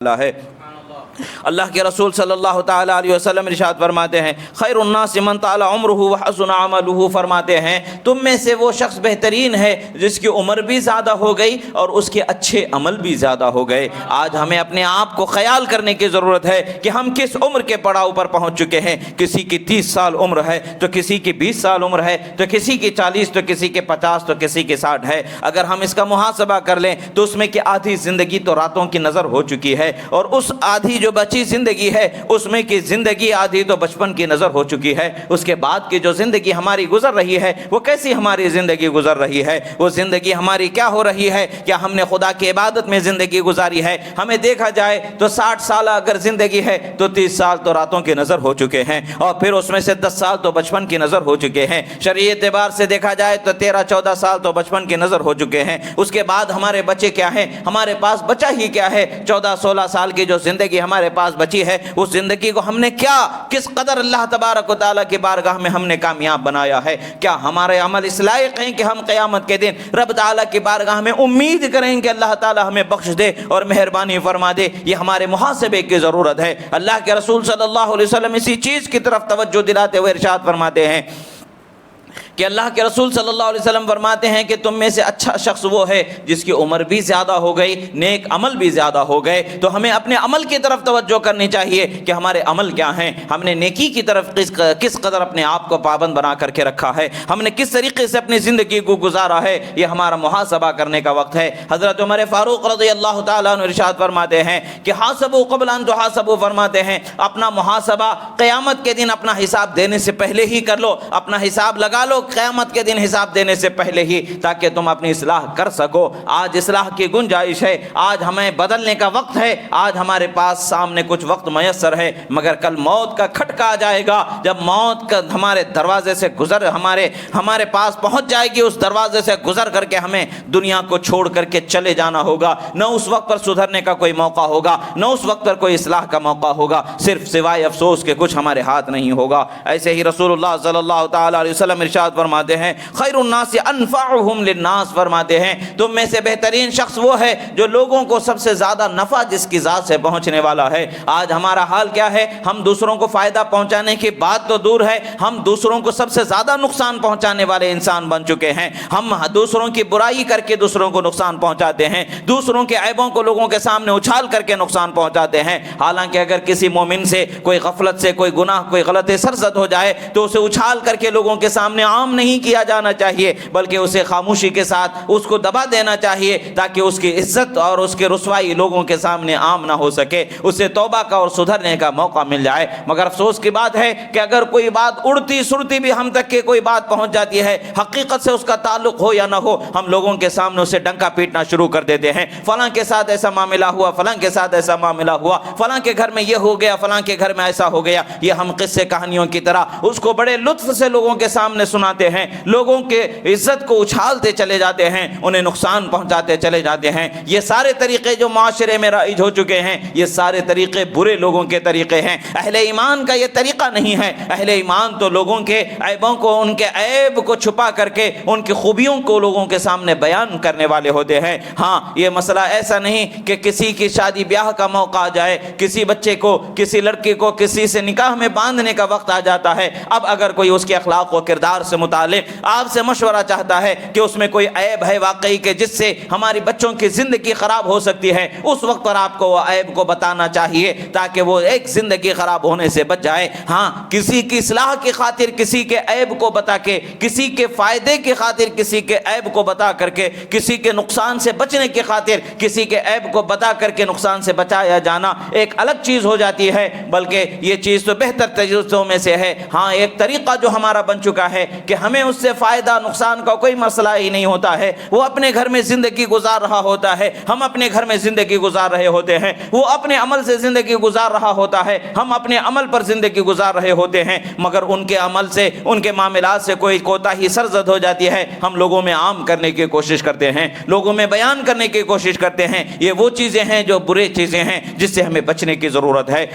ہے۔ اللہ کے رسول صلی اللہ تعالیٰ علیہ وسلم ارشاد فرماتے ہیں خیر الناس من طال عمرہ وحسن عملہ، فرماتے ہیں تم میں سے وہ شخص بہترین ہے جس کی عمر بھی زیادہ ہو گئی اور اس کے اچھے عمل بھی زیادہ ہو گئے۔ آج ہمیں اپنے آپ کو خیال کرنے کی ضرورت ہے کہ ہم کس عمر کے پڑاؤ پر پہنچ چکے ہیں۔ کسی کی 30 سال عمر ہے تو کسی کی 20 سال عمر ہے، تو کسی کی 40، تو کسی کے 50، تو کسی کی 60 ہے۔ اگر ہم اس کا محاسبہ کر لیں تو اس میں کہ آدھی زندگی تو راتوں کی نظر ہو چکی ہے، اور اس آدھی جو بچی زندگی ہے اس میں کی زندگی آدھی تو بچپن کی نظر ہو چکی ہے۔ اس کے بعد کی جو زندگی ہماری گزر رہی ہے وہ کیسی ہماری زندگی گزر رہی ہے؟ وہ زندگی ہماری کیا ہو رہی ہے؟ کیا ہم نے خدا کی عبادت میں زندگی گزاری ہے؟ ہمیں دیکھا جائے تو 60 سالہ اگر زندگی ہے تو 30 سال تو راتوں کی نظر ہو چکے ہیں، اور پھر اس میں سے 10 سال تو بچپن کی نظر ہو چکے ہیں۔ شرعی اعتبار سے دیکھا جائے تو 13-14 سال تو بچپن کی نظر ہو چکے ہیں۔ اس کے بعد ہمارے بچے کیا ہیں؟ ہمارے پاس بچہ ہی کیا ہے؟ 14-16 سال کی جو زندگی ہمارے پاس بچی ہے اس زندگی کو ہم نے کس قدر اللہ تبارک و تعالیٰ کی بارگاہ میں ہم نے کامیاب بنایا ہے؟ کیا ہمارے عمل اس لائق ہیں کہ ہم قیامت کے دن رب تعالیٰ کی بارگاہ میں امید کریں کہ اللہ تعالیٰ ہمیں بخش دے اور مہربانی فرما دے؟ یہ ہمارے محاسبے کی ضرورت ہے۔ اللہ کے رسول صلی اللہ علیہ وسلم اسی چیز کی طرف توجہ دلاتے ہوئے ارشاد فرماتے ہیں کہ اللہ کے رسول صلی اللہ علیہ وسلم فرماتے ہیں کہ تم میں سے اچھا شخص وہ ہے جس کی عمر بھی زیادہ ہو گئی، نیک عمل بھی زیادہ ہو گئے۔ تو ہمیں اپنے عمل کی طرف توجہ کرنی چاہیے کہ ہمارے عمل کیا ہیں، ہم نے نیکی کی طرف کس قدر اپنے آپ کو پابند بنا کر کے رکھا ہے، ہم نے کس طریقے سے اپنی زندگی کو گزارا ہے۔ یہ ہمارا محاسبہ کرنے کا وقت ہے۔ حضرت عمر فاروق رضی اللہ تعالیٰ عنہ ارشاد فرماتے ہیں کہ حاسبوا قبل ان تحاسبوا، فرماتے ہیں اپنا محاسبہ قیامت کے دن اپنا حساب دینے سے پہلے ہی کر لو، اپنا حساب لگا لو قیامت کے دن حساب دینے سے پہلے ہی، تاکہ تم اپنی اصلاح کر سکو۔ آج اصلاح کی گنجائش ہے، آج ہمیں بدلنے کا وقت ہے، آج ہمارے پاس سامنے کچھ وقت میسر ہے، مگر کل موت کا کھٹکا آ جائے گا۔ جب موت کا ہمارے دروازے سے ہمارے پاس پہنچ جائے گی، اس دروازے سے گزر کر کے ہمیں دنیا کو چھوڑ کر کے چلے جانا ہوگا۔ نہ اس وقت پر سدھرنے کا کوئی موقع ہوگا، نہ اس وقت پر کوئی اصلاح کا موقع ہوگا، صرف سوائے افسوس کے کچھ ہمارے ہاتھ نہیں ہوگا۔ ایسے ہی رسول اللہ صلی اللہ تعالیٰ علیہ وسلم ارشاد فرماتے ہیں خیر الناس انفعهم للناس، فرماتے ہیں تم میں سے بہترین شخص وہ ہے جو لوگوں کو سب سے زیادہ نفع جس کی ذات سے پہنچنے والا ہے۔ آج ہمارا حال کیا ہے؟ ہم دوسروں کو فائدہ پہنچانے کی بات تو دور ہے، ہم دوسروں کو سب سے زیادہ نقصان پہنچانے والے انسان بن چکے ہیں۔ ہم دوسروں کی برائی کر کے دوسروں کو نقصان پہنچاتے ہیں، دوسروں کے عیبوں کو لوگوں کے سامنے اچھال کر کے نقصان پہنچاتے ہیں۔ حالانکہ اگر کسی مومن سے کوئی غفلت سے کوئی گناہ کوئی غلط سرزد ہو جائے تو اسے اچھال کر کے لوگوں کے سامنے عام نہیں کیا جانا چاہیے، بلکہ اسے خاموشی کے ساتھ اس کو دبا دینا چاہیے تاکہ اس کی عزت اور اس کی رسوائی لوگوں کے سامنے عام نہ ہو سکے، اسے توبہ کا اور سدھرنے کا موقع مل جائے۔ مگر افسوس کی بات ہے کہ اگر کوئی بات اڑتی سڑتی بھی ہم تک کہ کوئی بات پہنچ جاتی ہے، حقیقت سے اس کا تعلق ہو یا نہ ہو، ہم لوگوں کے سامنے اسے ڈنکا پیٹنا شروع کر دیتے ہیں۔ فلاں کے ساتھ ایسا معاملہ ہوا، فلاں کے ساتھ ایسا معاملہ ہوا، فلاں کے گھر میں یہ ہو گیا، فلاں کے گھر میں ایسا ہو گیا۔ یہ ہم قصے کہانیوں کی طرح اس کو بڑے لطف سے لوگوں کے سامنے سناتے ہیں، لوگوں کے عزت کو اچھالتے چلے جاتے ہیں، انہیں نقصان پہنچاتے چلے جاتے ہیں۔ یہ سارے طریقے جو معاشرے میں رائج ہو چکے ہیں، یہ سارے طریقے برے لوگوں کے طریقے ہیں۔ اہل ایمان کا یہ طریقہ نہیں ہے۔ اہل ایمان تو لوگوں کے عیبوں کو، ان کے عیب کو چھپا کر کے ان کی خوبیوں کو لوگوں کے سامنے بیان کرنے والے ہوتے ہیں۔ ہاں، یہ مسئلہ ایسا نہیں کہ کسی کی شادی بیاہ کا موقع آ جائے، کسی بچے کو، کسی لڑکی کو کسی سے نکاح میں باندھنے کا وقت آ جاتا ہے، اب اگر کوئی اس کے اخلاق و کردار سے متعلق آپ سے مشورہ چاہتا ہے کہ اس میں کوئی عیب ہے واقعی کہ جس سے ہماری بچوں کی زندگی خراب ہو سکتی ہے، اس وقت پر آپ کو وہ عیب کو بتانا چاہیے تاکہ وہ ایک زندگی خراب ہونے سے بچ جائے۔ ہاں، کسی کی اصلاح کی خاطر کسی کے عیب کو بتا کے، کسی کے فائدے کی خاطر کسی کے عیب کو بتا کر کے، کسی کے نقصان سے بچنے کی خاطر کسی کے عیب کو بتا کر کے نقصان سے بچایا جانا ایک الگ چیز ہو جاتی ہے، بلکہ یہ چیز تو بہتر طریقوں میں سے ہے۔ ہاں، ایک طریقہ جو ہمارا بن چکا ہے کہ ہمیں اس سے فائدہ نقصان کا کوئی مسئلہ ہی نہیں ہوتا ہے، وہ اپنے گھر میں زندگی گزار رہا ہوتا ہے، ہم اپنے گھر میں زندگی گزار رہے ہوتے ہیں، وہ اپنے عمل سے زندگی گزار رہا ہوتا ہے، ہم اپنے عمل پر زندگی گزار رہے ہوتے ہیں، مگر ان کے عمل سے، ان کے معاملات سے کوئی کوتاہی سرزد ہو جاتی ہے، ہم لوگوں میں عام کرنے کی کوشش کرتے ہیں، لوگوں میں بیان کرنے کی کوشش کرتے ہیں۔ یہ وہ چیزیں ہیں جو برے چیزیں ہیں جس سے ہمیں بچنے کی ضرورت ہے۔